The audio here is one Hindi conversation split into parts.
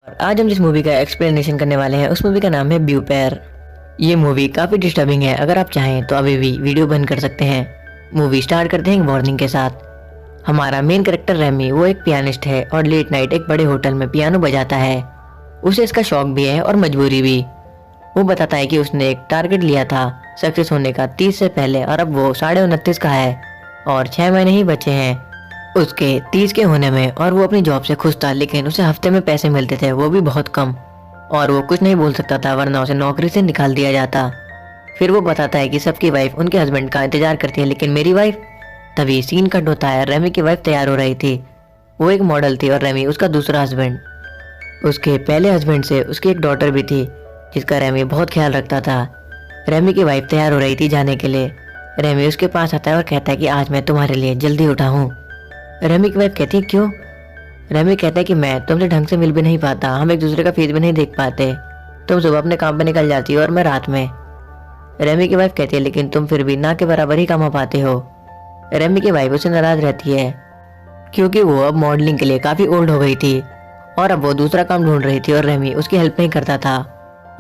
आज हम जिस मूवी का एक्सप्लेनेशन करने वाले हैं उस मूवी का नाम है ब्यूपेर। ये मूवी काफ़ी डिस्टर्बिंग है। अगर आप चाहें तो अभी भी वीडियो बंद कर सकते हैं। मूवी स्टार्ट करते हैं एक वार्निंग के साथ। हमारा मेन कैरेक्टर रेमी वो एक पियानिस्ट है और लेट नाइट एक बड़े होटल में पियानो बजाता है। उसे इसका शौक भी है और मजबूरी भी। वो बताता है कि उसने एक टारगेट लिया था सक्सेस होने का 30 से पहले और अब वो 29.5 का है और 6 महीने ही बचे हैं उसके 30 के होने में। और वो अपनी जॉब से खुश था, लेकिन उसे हफ्ते में पैसे मिलते थे, वो भी बहुत कम, और वो कुछ नहीं बोल सकता था वरना उसे नौकरी से निकाल दिया जाता। फिर वो बताता है कि सबकी वाइफ उनके हस्बैंड का इंतजार करती है, लेकिन मेरी वाइफ। तभी सीन कट होता है। रेमी की वाइफ तैयार हो रही थी। वो एक मॉडल थी और रेमी उसका दूसरा हस्बैंड। उसके पहले हस्बैंड से उसकी एक डॉटर भी थी जिसका रेमी बहुत ख्याल रखता था। रेमी की वाइफ तैयार हो रही थी जाने के लिए। रेमी उसके पास आता है और कहता है कि आज मैं तुम्हारे लिए जल्दी उठा हूँ। रेमी की वाइफ कहती है क्यों? रेमी कहता है कि मैं तुमसे ढंग से मिल भी नहीं पाता, हम एक दूसरे का फेस भी नहीं देख पाते। तुम सुबह अपने काम पे निकल जाती हो और मैं रात में। रेमी की वाइफ कहती है लेकिन तुम फिर भी ना के बराबर ही कमा पाते हो। रेमी की वाइफ उससे नाराज रहती है क्योंकि वो अब मॉडलिंग के लिए काफी ओल्ड हो गई थी और अब वो दूसरा काम ढूंढ रही थी और रेमी उसकी हेल्प नहीं करता था।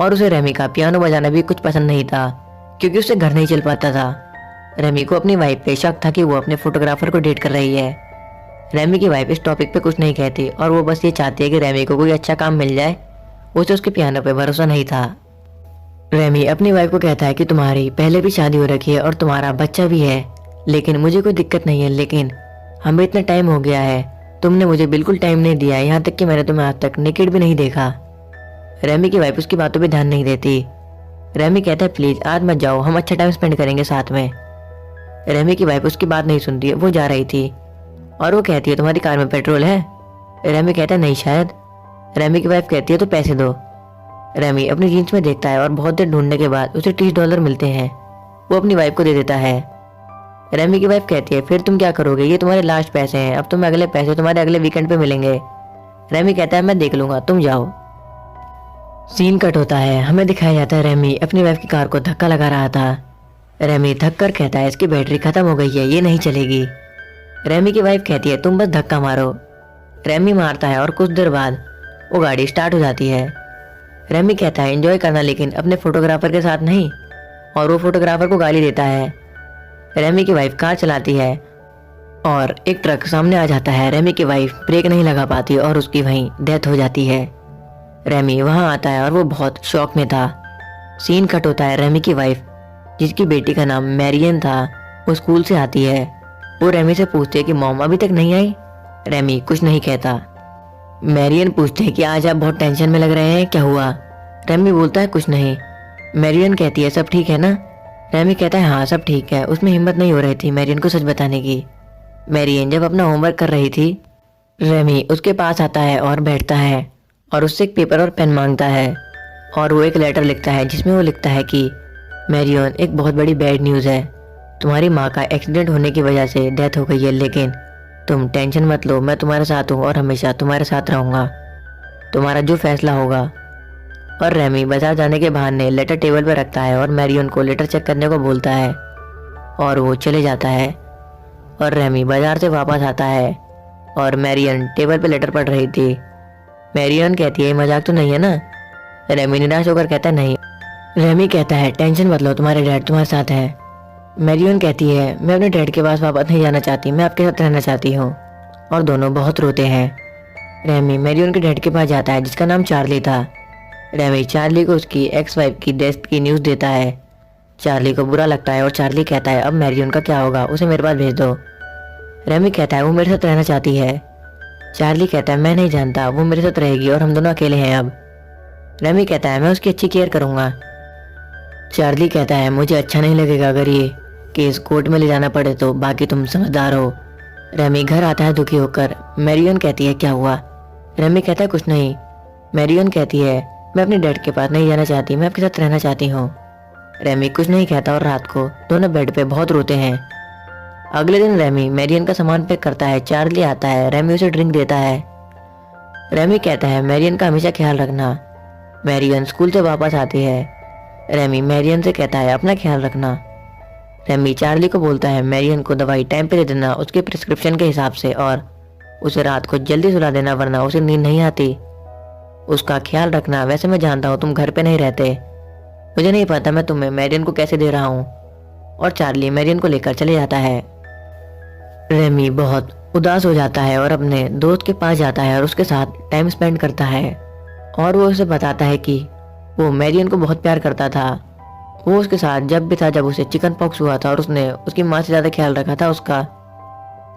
और उसे रेमी का पियानो बजाना भी कुछ पसंद नहीं था क्योंकि उससे घर नहीं चल पाता था। रेमी को अपनी वाइफ पे शक था कि वो अपने फोटोग्राफर को डेट कर रही है। रेमी की वाइफ इस टॉपिक पे कुछ नहीं कहती और वो बस ये चाहती है कि रेमी को कोई अच्छा काम मिल जाए। उसे उसके पियानो पे भरोसा नहीं था। रेमी अपनी वाइफ को कहता है कि तुम्हारी पहले भी शादी हो रखी है और तुम्हारा बच्चा भी है, लेकिन मुझे कोई दिक्कत नहीं है, लेकिन हमें इतना टाइम हो गया है, तुमने मुझे बिल्कुल टाइम नहीं दिया, यहाँ तक कि मैंने तुम्हें आज तक नेकेड भी नहीं देखा। रेमी की वाइफ उसकी बातों पे ध्यान नहीं देती। रेमी कहता है प्लीज आज मत जाओ, हम अच्छा टाइम स्पेंड करेंगे साथ में। रेमी की वाइफ उसकी बात नहीं सुनती है। वो जा रही थी और वो कहती है तुम्हारी कार में पेट्रोल है? रेमी कहता है नहीं शायद। रेमी की वाइफ कहती है तो पैसे दो। रेमी अपनी जीन्स में देखता है और बहुत देर ढूंढने के बाद उसे $30 मिलते हैं। वो अपनी वाइफ को दे देता है। रेमी की वाइफ कहती है फिर तुम क्या करोगे, ये तुम्हारे लास्ट पैसे हैं, अब तुम्हें अगले पैसे तुम्हारे अगले वीकेंड पे मिलेंगे। रेमी कहता है मैं देख लूंगा, तुम जाओ। सीन कट होता है। हमें दिखाया जाता है रेमी अपनी वाइफ की कार को धक्का लगा रहा था। रेमी थक कर कहता है इसकी बैटरी खत्म हो गई है, ये नहीं चलेगी। रेमी की वाइफ कहती है तुम बस धक्का मारो। रेमी मारता है और कुछ देर बाद वो गाड़ी स्टार्ट हो जाती है। रेमी कहता है एंजॉय करना, लेकिन अपने फोटोग्राफर के साथ नहीं, और वो फोटोग्राफर को गाली देता है। रेमी की वाइफ कार चलाती है और एक ट्रक सामने आ जाता है। रेमी की वाइफ ब्रेक नहीं लगा पाती और उसकी वहीं डेथ हो जाती है। रेमी वहां आता है और वो बहुत शॉक में था। सीन कट होता है। रेमी की वाइफ जिसकी बेटी का नाम मैरियन था वो स्कूल से आती है। वो रेमी से पूछती है कि मॉम अभी तक नहीं आई। रेमी कुछ नहीं कहता। मैरियन पूछते है कि आज आप बहुत टेंशन में लग रहे हैं, क्या हुआ? रेमी बोलता है कुछ नहीं। मैरियन कहती है सब ठीक है ना? रेमी कहता है हाँ सब ठीक है। उसमें हिम्मत नहीं हो रही थी मैरियन को सच बताने की। मैरियन जब अपना होमवर्क कर रही थी, रेमी उसके पास आता है और बैठता है और उससे एक पेपर और पेन मांगता है और वो एक लेटर लिखता है जिसमें वो लिखता है कि मैरियन एक बहुत बड़ी बैड न्यूज़ है, तुम्हारी माँ का एक्सीडेंट होने की वजह से डेथ हो गई है, लेकिन तुम टेंशन मत लो, मैं तुम्हारे साथ हूँ और हमेशा तुम्हारे साथ रहूँगा, तुम्हारा जो फैसला होगा। और रेमी बाजार जाने के बहाने लेटर टेबल पर रखता है और मैरियन को लेटर चेक करने को बोलता है और वो चले जाता है। और रेमी बाजार से वापस आता है और मैरियन टेबल पर लेटर पढ़ रही थी। मैरियन कहती है मजाक तो नहीं है ना? रेमी निराश होकर कहता है नहीं। रेमी कहता है टेंशन मत लो, तुम्हारे डैड तुम्हारे साथ हैं। मैरियन कहती है मैं अपने डैड के पास वापस नहीं जाना चाहती, मैं आपके साथ रहना चाहती हूँ। और दोनों बहुत रोते हैं। रेमी मैरियन के डैड के पास जाता है जिसका नाम चार्ली था। रेमी चार्ली को उसकी एक्स वाइफ की डेथ की न्यूज़ देता है। चार्ली को बुरा लगता है और चार्ली कहता है अब मैरियन का क्या होगा, उसे मेरे पास भेज दो। रेमी कहता है वो मेरे साथ रहना चाहती है। चार्ली कहता है मैं नहीं जानता, वो मेरे साथ रहेगी और हम दोनों अकेले हैं अब। रेमी कहता है मैं उसकी अच्छी केयर करूँगा। चार्ली कहता है मुझे अच्छा नहीं लगेगा अगर ये केस कोर्ट में ले जाना पड़े तो, बाकी तुम समझदार हो। रेमी घर आता है दुखी होकर। मैरियन कहती है क्या हुआ? रेमी कहता है कुछ नहीं। मैरियन कहती है मैं अपने डैड के पास नहीं जाना चाहती, मैं आपके साथ रहना चाहती हूँ। रेमी कुछ नहीं कहता और रात को दोनों बेड पे बहुत रोते हैं। अगले दिन रेमी मैरियन का सामान पैक करता है। चार्ली आता है, रेमी उसे ड्रिंक देता है। रेमी कहता है मैरियन का हमेशा ख्याल रखना। मैरियन स्कूल से वापस आती है। रेमी मैरियन से कहता है अपना ख्याल रखना। रेमी चार्ली को बोलता है मैरियन को दवाई टाइम पे दे देना उसके प्रिस्क्रिप्शन के हिसाब से और उसे रात को जल्दी सुला देना वरना उसे नींद नहीं आती। उसका ख्याल रखना। वैसे मैं जानता हूँ तुम घर पे नहीं रहते, मुझे नहीं पता मैं तुम्हें मैरियन को कैसे दे रहा हूँ। और चार्ली मैरियन को लेकर चले जाता है। रेमी बहुत उदास हो जाता है और अपने दोस्त के पास जाता है और उसके साथ टाइम स्पेंड करता है। और वो उसे बताता है कि वो मैरियन को बहुत प्यार करता था। वो उसके साथ जब भी था जब उसे चिकन पॉक्स हुआ था और उसने उसकी माँ से ज़्यादा ख्याल रखा था उसका।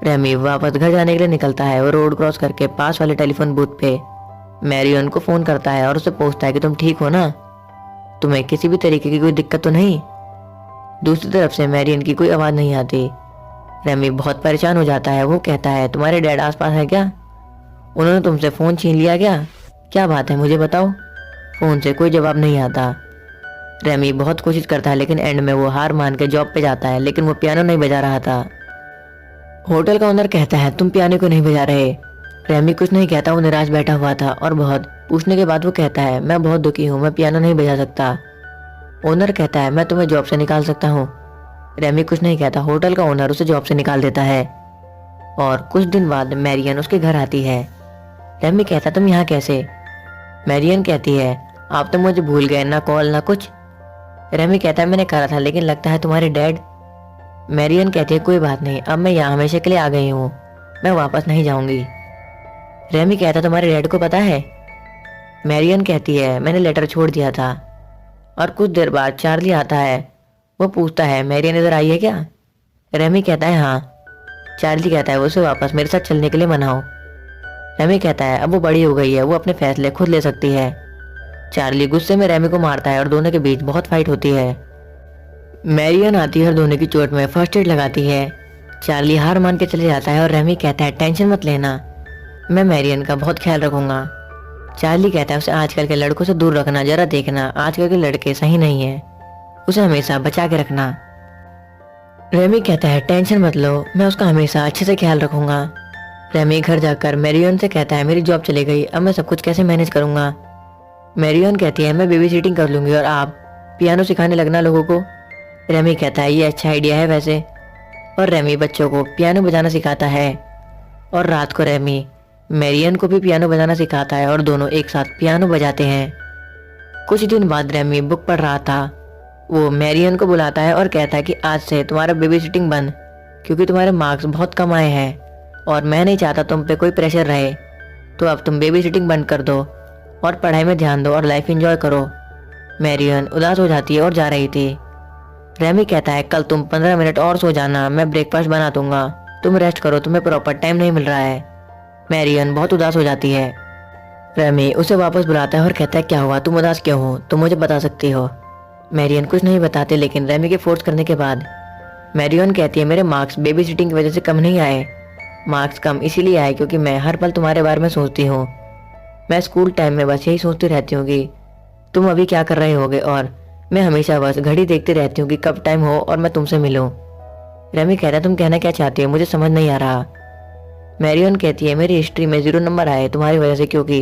रेमी वापस घर जाने के लिए निकलता है। वो रोड क्रॉस करके पास वाले टेलीफोन बूथ पे मैरियन को फ़ोन करता है और उससे पूछता है कि तुम ठीक हो ना, तुम्हें किसी भी तरीके की कोई दिक्कत तो नहीं। दूसरी तरफ से मैरियन की कोई आवाज़ नहीं आती। रेमी बहुत परेशान हो जाता है। वो कहता है तुम्हारे डैड आसपास है क्या, उन्होंने तुमसे फ़ोन छीन लिया क्या बात है मुझे बताओ। फ़ोन से कोई जवाब नहीं आता। रेमी बहुत कोशिश करता है लेकिन एंड में वो हार मान के जॉब पे जाता है, लेकिन वो पियानो नहीं बजा रहा था। होटल का ओनर कहता है तुम पियानो क्यों नहीं बजा रहे। रेमी कुछ नहीं कहता, वो निराश बैठा हुआ था और बहुत पूछने के बाद वो कहता है मैं बहुत दुखी हूँ, मैं पियानो नहीं बजा सकता। ओनर कहता है मैं तुम्हें जॉब से निकाल सकता हूँ। रेमी कुछ नहीं कहता। होटल का ओनर उसे जॉब से निकाल देता है और कुछ दिन बाद मैरियन उसके घर आती है। रेमी कहता तुम यहाँ कैसे। मैरियन कहती है आप तो मुझे भूल गए, ना कॉल ना कुछ। रेमी कहता है मैंने करा था लेकिन लगता है तुम्हारे डैड। मैरियन कहती है कोई बात नहीं, अब मैं यहाँ हमेशा के लिए आ गई हूँ, मैं वापस नहीं जाऊंगी। रेमी कहता तुम्हारे डैड को पता है। मैरियन कहती है मैंने लेटर छोड़ दिया था। और कुछ देर बाद चार्ली आता है। वो पूछता है मैरियन इधर आई है क्या। रेमी कहता है हाँ। चार्ली कहता है उसे वापस मेरे साथ चलने के लिए मनाओ। रेमी कहता है अब वो बड़ी हो गई है, वो अपने फैसले खुद ले सकती है। चार्ली गुस्से में रेमी को मारता है और दोनों के बीच बहुत फाइट होती है। मैरियन आती है और दोनों की चोट में फर्स्ट एड लगाती है। चार्ली हार मान के चले जाता है और रेमी कहता है टेंशन मत लेना, मैं मैरियन का बहुत ख्याल रखूंगा। चार्ली कहता है उसे आजकल के लड़कों से दूर रखना, जरा देखना आजकल के लड़के सही नहीं है, उसे हमेशा बचा के रखना। रेमी कहता है टेंशन मत लो, मैं उसका हमेशा अच्छे से ख्याल रखूंगा। रेमी घर जाकर मैरियन से कहता है मेरी जॉब चली गई, अब मैं सब कुछ कैसे मैनेज करूंगा। मैरियन कहती है मैं बेबी सिटिंग कर लूंगी और आप पियानो सिखाने लगना लोगों को। रेमी कहता है ये अच्छा आइडिया है वैसे। और रेमी बच्चों को पियानो बजाना सिखाता है और रात को रेमी मैरियन को भी पियानो बजाना सिखाता है और दोनों एक साथ पियानो बजाते हैं। कुछ दिन बाद रेमी बुक पढ़ रहा था। वो मैरियन को बुलाता है और कहता है कि आज से तुम्हारा बेबी सिटिंग बंद, क्योंकि तुम्हारे मार्क्स बहुत कम आए हैं और मैं नहीं चाहता तुम पे कोई प्रेशर रहे, तो अब तुम बेबी सिटिंग बंद कर दो और पढ़ाई में ध्यान दो और लाइफ एंजॉय करो। मैरियन उदास हो जाती है और जा रही थी। रेमी कहता है कल तुम 15 मिनट और सो जाना, मैं ब्रेकफास्ट बना दूंगा, तुम रेस्ट करो, तुम्हें प्रॉपर टाइम नहीं मिल रहा है। मैरियन बहुत उदास हो जाती है। रेमी उसे वापस बुलाता है और कहता है क्या हुआ, तुम उदास क्यों हो, तुम मुझे बता सकती हो। मैरियन कुछ नहीं बताते, लेकिन रेमी के फोर्स करने के बाद मैरियन कहती है मेरे मार्क्स बेबी सिटिंग की वजह से कम नहीं आए, मार्क्स कम इसीलिए आए क्योंकि मैं हर पल तुम्हारे बारे में सोचती हूँ। मैं स्कूल टाइम में बस यही सोचती रहती हूँ कि तुम अभी क्या कर रहे होगे, और मैं हमेशा बस घड़ी देखती रहती हूँ कि कब टाइम हो और मैं तुमसे मिलूं। रेमी कहता है तुम कहना क्या चाहती हो, मुझे समझ नहीं आ रहा। मैरियन कहती है मेरी हिस्ट्री में 0 नंबर आए तुम्हारी वजह से, क्योंकि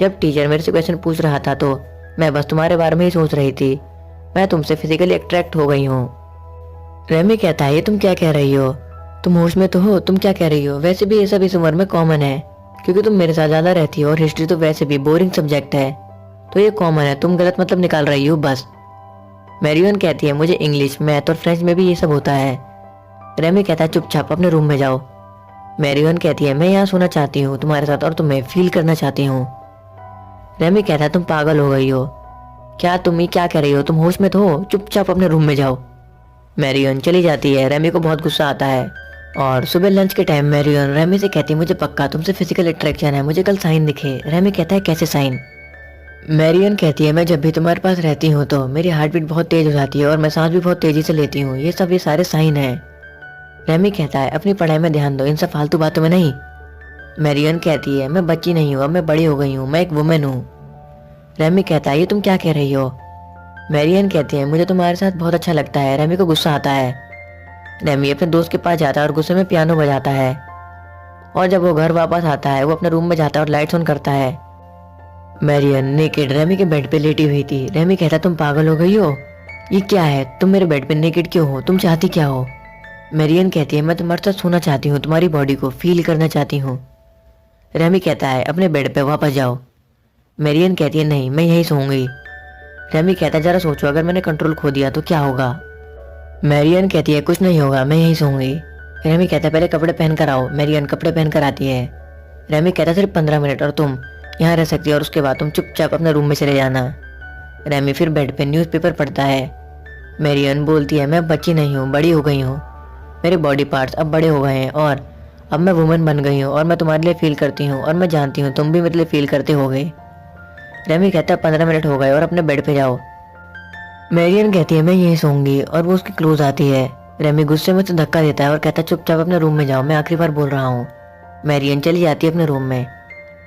जब टीचर मेरे से क्वेश्चन पूछ रहा था तो मैं बस तुम्हारे बारे में ही सोच रही थी, मैं तुमसे फिजिकली अट्रैक्ट हो गई हूँ। रेमी कहता है ये तुम क्या कह रही हो, तुम होश में तो हो, तुम क्या कह रही हो, वैसे भी ये सब इस उम्र में कॉमन है क्योंकि तुम मेरे साथ ज़्यादा रहती हो और हिस्ट्री तो वैसे भी बोरिंग सब्जेक्ट है, तो ये कॉमन है, तुम गलत मतलब निकाल रही हो बस। मैरियन कहती है मुझे इंग्लिश, मैथ और फ्रेंच में भी ये सब होता है। रेमी कहता है चुपचाप अपने रूम में जाओ। मैरियन कहती है मैं यहाँ सोना चाहती हूँ तुम्हारे साथ और तुम्हें फील करना चाहती हूँ। रेमी कहता है तुम पागल हो गई हो क्या, तुम ये क्या कह रही हो, तुम होश में तो हो, चुपचाप अपने रूम में जाओ। मैरियन चली जाती है। रेमी को बहुत गुस्सा आता है और सुबह लंच के टाइम मैरियन रेमी से कहती है मुझे पक्का तुमसे फिजिकल अट्रैक्शन है, मुझे कल साइन दिखे। रेमी कहता है कैसे साइन। मैरियन कहती है मैं जब भी तुम्हारे पास रहती हूँ तो मेरी हार्ट बीट बहुत तेज हो जाती है और मैं सांस भी बहुत तेजी से लेती हूँ, ये सारे साइन हैं। रेमी कहता है अपनी पढ़ाई में ध्यान दो, इन सब फालतू बातों में नहीं। मैरियन कहती है मैं बच्ची नहीं हूँ, अब मैं बड़ी हो गई हूँ, मैं एक वुमेन हूँ। रेमी कहता है ये तुम क्या कह रही हो। मैरियन कहती है मुझे तुम्हारे साथ बहुत अच्छा लगता है। रेमी को गुस्सा आता है। रेमी अपने दोस्त के पास जाता है और गुस्से में पियानो बजाता है, और जब वो घर वापस आता है वो अपने रूम में जाता है और लाइट्स ऑन करता है। मैरियन नेकेड रेमी के बेड पे लेटी हुई थी। रेमी कहता तुम पागल हो गई हो, ये क्या है, तुम मेरे बेड पे नेकेड क्यों हो, तुम चाहती क्या हो। मैरियन कहती है मैं तुम्हारे साथ सोना चाहती हूँ, तुम्हारी बॉडी को फील करना चाहती हूँ। रेमी कहता है अपने बेड पे वापस जाओ। मैरियन कहती है नहीं, मैं यहीं सोऊंगी। रेमी कहता है जरा सोचो, अगर मैंने कंट्रोल खो दिया तो क्या होगा। मैरियन कहती है कुछ नहीं होगा, मैं यहीं सोऊंगी। रेमी कहता है पहले कपड़े पहन कर आओ। मैरियन कपड़े पहन कर आती है। रेमी कहता है सिर्फ 15 मिनट और तुम यहाँ रह सकती हो और उसके बाद तुम चुपचाप अपने रूम में चले जाना। रेमी फिर बेड पे न्यूज़पेपर पढ़ता है। मैरियन बोलती है मैं बच्ची नहीं हूँ, बड़ी हो गई हूँ। मेरे बॉडी पार्ट्स अब बड़े हो गए हैं और अब मैं वुमन बन गई हूँ और मैं तुम्हारे लिए फील करती हूँ और मैं जानती हूँ तुम भी मेरे लिए फील करते होगे। रेमी कहता है 15 मिनट हो गए और अपने बेड पे जाओ। मैरियन कहती है मैं यहीं सोऊंगी और वो उसकी क्लोज आती है। रेमी गुस्से में उसे धक्का देता है और कहता है चुपचाप अपने रूम में जाओ, मैं आखिरी बार बोल रहा हूँ। मैरियन चली जाती है अपने रूम में।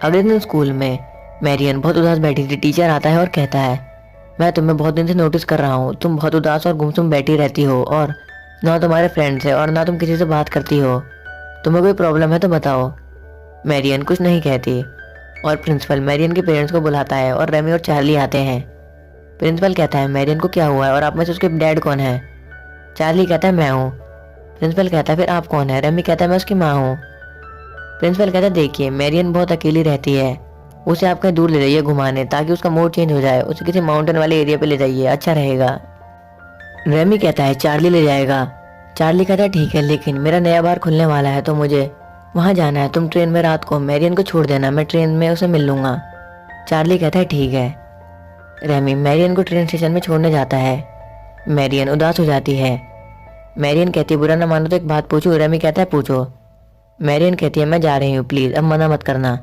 अगले दिन स्कूल में मैरियन बहुत उदास बैठी थी। टीचर आता है और कहता है मैं तुम्हें बहुत दिन से नोटिस कर रहा हूँ, तुम बहुत उदास और गुमसुम बैठी रहती हो और ना तुम्हारे फ्रेंड्स है और ना तुम किसी से बात करती हो। तुम्हें कोई प्रॉब्लम है तो बताओ। मैरियन कुछ नहीं कहती और प्रिंसिपल मैरियन के पेरेंट्स को बुलाता है और रेमी और चार्ली आते हैं। प्रिंसिपल कहता है मैरियन को क्या हुआ है और आप में से उसके डैड कौन है। चार्ली कहता है मैं हूँ। प्रिंसिपल कहता है फिर आप कौन है। रेमी कहता है मैं उसकी माँ हूँ। प्रिंसिपल कहता है देखिए मैरियन बहुत अकेली रहती है, उसे आप कहीं दूर ले जाइए घुमाने ताकि उसका मूड चेंज हो जाए, उसे किसी माउंटेन वाले एरिया पे ले जाइए, अच्छा रहेगा। रेमी कहता है चार्ली ले जाएगा। चार्ली कहता है ठीक है, लेकिन मेरा नया बार खुलने वाला है तो मुझे वहाँ जाना है, तुम ट्रेन में रात को मैरियन को छोड़ देना, मैं ट्रेन में उसे मिल लूँगा। चार्ली कहता है ठीक है। रेमी मैरियन को ट्रेन स्टेशन में छोड़ने जाता है। मैरियन उदास हो जाती है। मैरियन कहती है बुरा ना मानो तो एक बात पूछूं। रेमी कहता है पूछो। मैरियन कहती है मैं जा रही हूँ, प्लीज़ अब मना मत करना।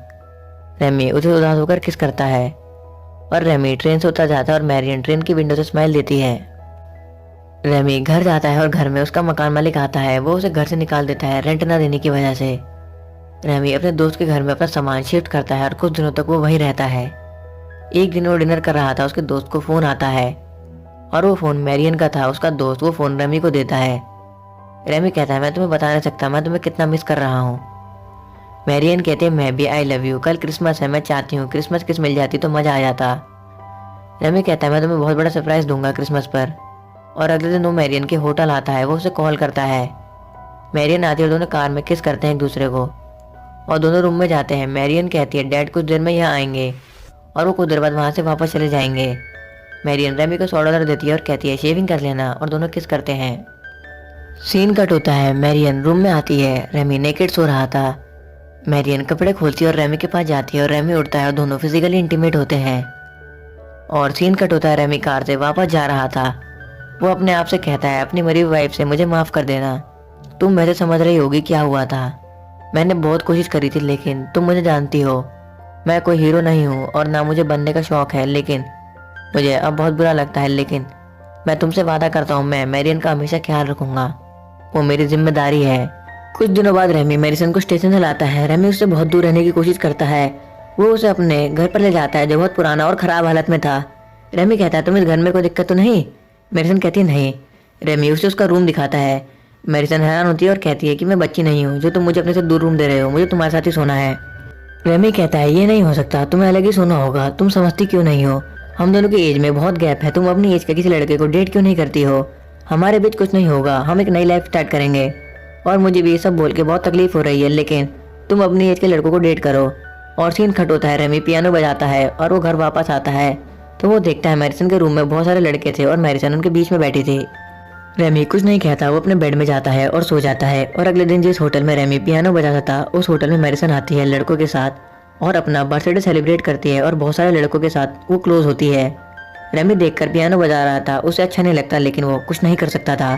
रेमी उसे उदास होकर किस करता है और रेमी ट्रेन से उतर जाता है और मैरियन ट्रेन की विंडो से स्माइल देती है। रेमी घर जाता है और घर में उसका मकान मालिक आता है, वो उसे घर से निकाल देता है रेंट ना देने की वजह से। रेमी अपने दोस्त के घर में अपना सामान शिफ्ट करता है और कुछ दिनों तक वो वहीं रहता है। एक दिन वो डिनर कर रहा था, उसके दोस्त को फ़ोन आता है और वो फ़ोन मैरियन का था। उसका दोस्त वो फ़ोन रेमी को देता है। रेमी कहता है मैं तुम्हें बता नहीं सकता मैं तुम्हें कितना मिस कर रहा हूँ। मैरियन कहती है मैं भी, आई लव यू, कल क्रिसमस है, मैं चाहती हूँ क्रिसमस किस मिल जाती तो मज़ा आ जाता। रेमी कहता है मैं तुम्हें बहुत बड़ा सरप्राइज़ दूंगा क्रिसमस पर। और अगले दिन वो मैरियन के होटल आता है, वो उसे कॉल करता है। मैरियन आती है और दोनों कार में किस करते हैं एक दूसरे को और दोनों रूम में जाते हैं। मैरियन कहती है डैड कुछ देर में यहाँ आएंगे और वो कुछ देर बाद वहाँ से वापस चले जाएंगे। मैरियन रेमी को $100 देती है और कहती है शेविंग कर लेना और दोनों किस करते हैं। सीन कट होता है। मैरियन रूम में आती है, रेमी नेकेड सो रहा था। मैरियन कपड़े खोलती है और रेमी के पास जाती है और रेमी उठता है और दोनों फिजिकली इंटीमेट होते हैं। और सीन कट होता है, रेमी कार से वापस जा रहा था। वो अपने आप से कहता है अपनी मरी हुई वाइफ से मुझे माफ़ कर देना, तुम वैसे समझ रही होगी क्या हुआ था, मैंने बहुत कोशिश करी थी लेकिन तुम मुझे जानती हो मैं कोई हीरो नहीं हूँ और ना मुझे बनने का शौक है, लेकिन मुझे अब बहुत बुरा लगता है, लेकिन मैं तुमसे वादा करता हूँ मैं मैरियन का हमेशा ख्याल रखूंगा, वो मेरी जिम्मेदारी है। कुछ दिनों बाद रेमी मैरिसन को स्टेशन से लाता है। रेमी उससे बहुत दूर रहने की कोशिश करता है। वो उसे अपने घर पर ले जाता है जो बहुत पुराना और ख़राब हालत में था। रेमी कहता है तुम इस घर में कोई दिक्कत तो नहीं। मैरिसन कहती है नहीं। रेमी उसे उसका रूम दिखाता है। मैरिसन हैरान होती है और कहती है कि मैं बच्ची नहीं हूँ जो तुम मुझे अपने से दूर रूम दे रहे हो, मुझे तुम्हारे साथ ही सोना है। रेमी कहता है ये नहीं हो सकता, तुम्हें अलग ही सोना होगा, तुम समझती क्यों नहीं हो, हम दोनों की एज में बहुत गैप है, तुम अपनी एज के किसी लड़के को डेट क्यों नहीं करती हो, हमारे बीच कुछ नहीं होगा, हम एक नई लाइफ स्टार्ट करेंगे। और मुझे भी ये सब बोल के बहुत तकलीफ हो रही है, लेकिन तुम अपनी एज के लड़कों को डेट करो। और सीन खट होता है, रेमी पियानो बजाता है और वो घर वापस आता है तो वो देखता है मैरिसन के रूम में बहुत सारे लड़के थे और मैरिसन उनके बीच में बैठी थी। रेमी कुछ नहीं कहता, वो अपने बेड में जाता है और सो जाता है। और अगले दिन जिस होटल में रेमी पियानो बजाता था उस होटल में मैरिसन आती है लड़कों के साथ और अपना बर्थडे सेलिब्रेट करती है और बहुत सारे लड़कों के साथ वो क्लोज होती है। रेमी देखकर पियानो बजा रहा था, उसे अच्छा नहीं लगता लेकिन वो कुछ नहीं कर सकता था।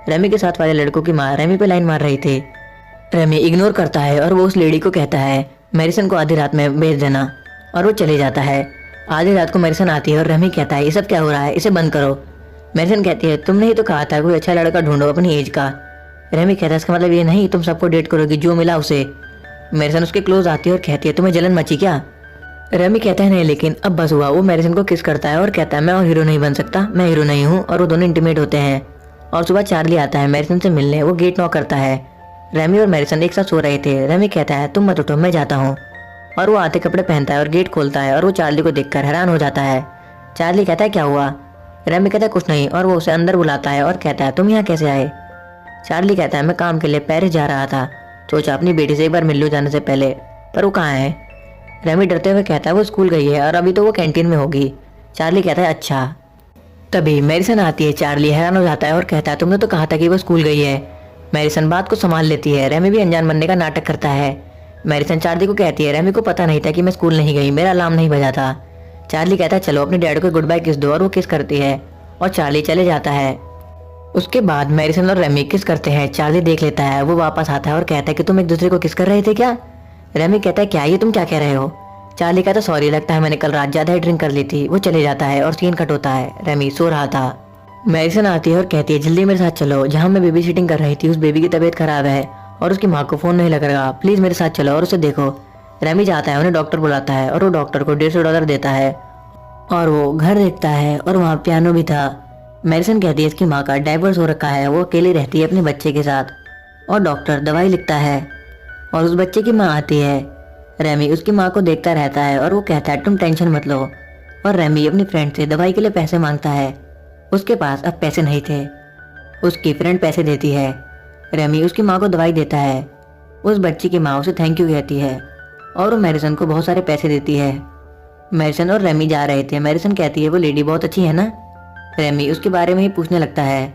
रेमी के साथ वाले लड़कों की माँ रेमी पे लाइन मार रही थी। रेमी इग्नोर करता है और वो उस लेडी को कहता है मैरिसन को आधी रात में भेज देना और वो चले जाता है। आधी रात को मैरिसन आती है और रेमी कहता है ये सब क्या हो रहा है, इसे बंद करो। मैरिसन कहती है तुमने ही तो कहा था कोई अच्छा लड़का ढूंढो अपनी एज का। रेमी कहता है इसका मतलब ये नहीं तुम सबको डेट करोगी जो मिला उसे। मैरिसन उसके क्लोज आती है और कहती है तुम्हें जलन मची क्या। रेमी कहता है नहीं, लेकिन अब बस हुआ। वो मैरिसन को किस करता है और कहता है मैं और हीरो नहीं बन सकता, मैं हीरो नहीं हूँ। और वो दोनों इंटीमेट होते हैं। और सुबह चार्ली आता है मैरिसन से मिलने, वो गेट नॉक करता है। रेमी और मैरिसन एक साथ सो रहे थे। रेमी कहता है तुम मत उठो मैं जाता हूँ। और वो आते कपड़े पहनता है और गेट खोलता है और वो चार्ली को देखकर हैरान हो जाता है। चार्ली कहता है क्या हुआ। रेमी कहता है कुछ नहीं और वो उसे अंदर बुलाता है और कहता है तुम यहाँ कैसे आए। चार्ली कहता है मैं काम के लिए पेरिस जा रहा था, सोचा अपनी बेटी से एक बार मिल लूँ जाने से पहले, पर वो कहाँ है। रेमी डरते हुए कहता है वो स्कूल गई है और अभी तो वो कैंटीन में होगी। चार्ली कहता है अच्छा। तभी मैरिसन आती है। चार्ली हैरान हो जाता है और कहता है तुमने तो कहा था कि वो स्कूल गई है। मैरिसन बात को संभाल लेती है। रेमी भी अनजान बनने का नाटक करता है। मैरिसन चार्ली को कहती है रेमी को पता नहीं था कि मैं स्कूल नहीं गई, मेरा अलार्म नहीं बजा था। चार्ली कहता है चलो अपने डैड को गुड बाय किस दो, और वो किस करती है और चार्ली चले जाता है। उसके बाद मैरिसन और रेमी किस करते हैं। चार्ली देख लेता है, वो वापस आता है और कहता है कि तुम एक दूसरे को किस कर रहे थे क्या। रेमी कहता है क्या ये तुम क्या कह रहे हो। चार्ली कहता है सॉरी, लगता है मैंने कल रात ज्यादा ही ड्रिंक कर ली थी। वो चले जाता है और सीन कट होता है। रेमी सो रहा था। मैरिसन आती है और कहती है जल्दी मेरे साथ चलो, जहाँ मैं बेबी सिटिंग कर रही थी उस बेबी की तबीयत खराब है और उसकी माँ को फोन नहीं लग रहा, प्लीज मेरे साथ चलो और उसे देखो। रेमी जाता है, उन्हें डॉक्टर बुलाता है और वो डॉक्टर को $150 देता है और वो घर देखता है और वहाँ पियानो भी था। मैरिसन कहती है इसकी माँ का डाइवोर्स हो रखा है, वो अकेली रहती है अपने बच्चे के साथ और डॉक्टर दवाई लिखता है और उस बच्चे की माँ आती है। रेमी उसकी माँ को देखता रहता है और वो कहता है तुम टेंशन मत लो, और रेमी अपनी फ्रेंड से दवाई के लिए पैसे मांगता है। उसके पास अब पैसे नहीं थे। उसकी फ्रेंड पैसे देती है। रेमी उसकी माँ को दवाई देता है। उस बच्ची की माँ उसे थैंक यू कहती है और वो मैरिसन को बहुत सारे पैसे देती है। मैरिसन और रेमी जा रहे थे। मैरिसन कहती है वो लेडी बहुत अच्छी है ना। रेमी उसके बारे में ही पूछने लगता है।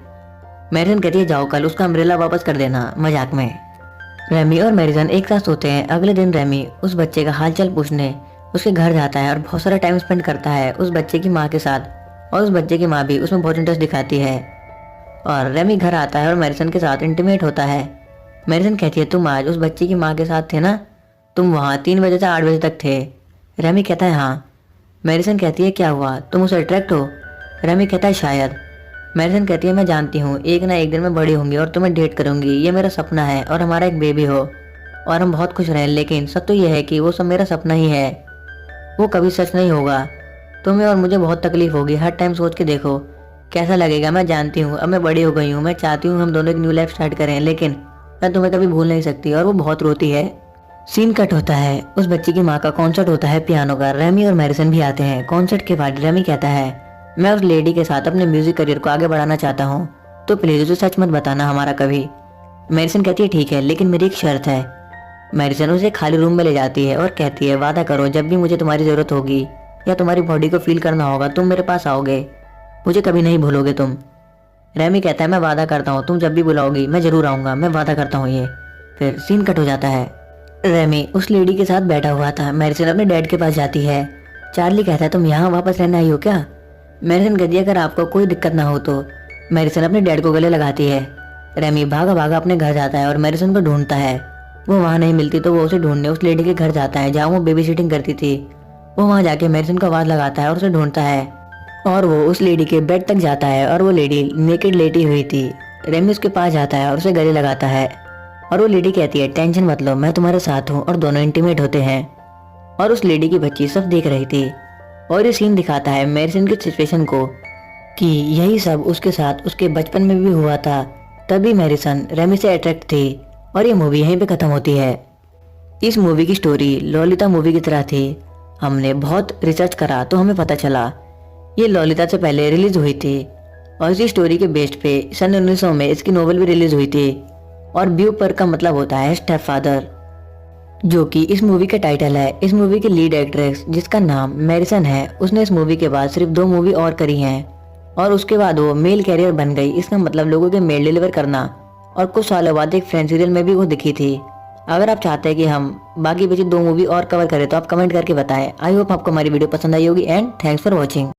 मैरिसन कहती है जाओ कल उसका अम्ब्रेला वापस कर देना, मजाक में। रेमी और मैरिसन एक साथ सोते हैं। अगले दिन रेमी उस बच्चे का हालचाल पूछने उसके घर जाता है और बहुत सारा टाइम स्पेंड करता है उस बच्चे की माँ के साथ, और उस बच्चे की माँ भी उसमें बहुत इंटरेस्ट दिखाती है। और रेमी घर आता है और मैरिसन के साथ इंटीमेट होता है। मैरिसन कहती है तुम आज उस बच्चे की माँ के साथ थे ना, तुम वहाँ 3 बजे से 8 बजे तक थे। रेमी कहता है हाँ। मैरिसन कहती है क्या हुआ, तुम उसे अट्रैक्ट हो। रेमी कहता है शायद। मैरिसन कहती है मैं जानती हूँ एक ना एक दिन मैं बड़ी होंगी और तुम्हें डेट करूंगी, ये मेरा सपना है और हमारा एक बेबी हो और हम बहुत खुश रहें, लेकिन सच तो यह है कि वो सब मेरा सपना ही है, वो कभी सच नहीं होगा। तुम्हें और मुझे बहुत तकलीफ होगी, हर टाइम सोच के देखो कैसा लगेगा। मैं जानती हूँ अब मैं बड़ी हो गई हूँ, मैं चाहती हूँ हम दोनों एक न्यू लाइफ स्टार्ट करें, लेकिन मैं तुम्हें कभी भूल नहीं सकती। और वो बहुत रोती है। सीन कट होता है। उस बच्ची की माँ का कॉन्सर्ट होता है पियानो का। रेमी और मैरिसन भी आते हैं। कॉन्सर्ट के बाद रेमी कहता है मैं उस लेडी के साथ अपने म्यूजिक करियर को आगे बढ़ाना चाहता हूँ, तो प्लीज उसे सच मत बताना हमारा कभी। मैरिसन कहती है ठीक है, लेकिन मेरी एक शर्त है। मैरिसन उसे खाली रूम में ले जाती है और कहती है वादा करो जब भी मुझे तुम्हारी जरूरत होगी या तुम्हारी बॉडी को फील करना होगा तुम मेरे पास आओगे, मुझे कभी नहीं भूलोगे तुम। रेमी कहता है मैं वादा करता हूँ तुम जब भी बुलाओगी मैं जरूर आऊंगा, मैं वादा करता हूँ ये। फिर सीन कट हो जाता है। रेमी उस लेडी के साथ बैठा हुआ था। मैरिसन अपने डैड के पास जाती है। चार्ली कहता है तुम यहाँ वापस रहने आई हो क्या। मैरिसन कहती है अगर आपको कोई दिक्कत ना हो तो। मैरिसन अपने डैड को गले लगाती है। रेमी भागा भागा अपने घर जाता है और मैरिसन को ढूंढता है। वो वहाँ नहीं मिलती तो वो उसे ढूंढने उस लेडी के घर जाता है जहाँ वो बेबी सिटिंग करती थी। वो वहाँ जाके मैरिसन को आवाज लगाता है और उसे ढूंढता है और वो उस लेडी के बेड तक जाता है और वो लेडी नेकेड लेटी हुई थी। रेमी उसके पास जाता है और उसे गले लगाता है और वो लेडी कहती है टेंशन मत लो, मैं तुम्हारे साथ हूँ, और दोनों इंटीमेट होते हैं। और उस लेडी की बच्ची सब देख रही थी। और ये सीन दिखाता है मैरिसन की सिचुएशन को कि यही सब उसके साथ उसके बचपन में भी हुआ था, तभी मैरिसन रेमी से अट्रैक्ट थी। और ये मूवी यहीं पे खत्म होती है। इस मूवी की स्टोरी लॉलिता मूवी की तरह थी। हमने बहुत रिसर्च करा तो हमें पता चला ये लॉलिता से पहले रिलीज हुई थी और इसी स्टोरी के बेस्ड पे सन 1900 में इसकी नोवेल भी रिलीज हुई थी। और ब्यूपर का मतलब होता है स्टेप फादर, जो कि इस मूवी का टाइटल है। इस मूवी की लीड एक्ट्रेस जिसका नाम मैरिसन है, उसने इस मूवी के बाद सिर्फ 2 मूवी और करी हैं और उसके बाद वो मेल कैरियर बन गई। इसका मतलब लोगों के मेल डिलीवर करना। और कुछ सालों बाद एक फ्रेंच सीरियल में भी वो दिखी थी। अगर आप चाहते हैं कि हम बाकी बची 2 मूवी और कवर करें तो आप कमेंट करके बताएं। आई होप आपको हमारी वीडियो पसंद आई होगी एंड थैंक्स फॉर वॉचिंग।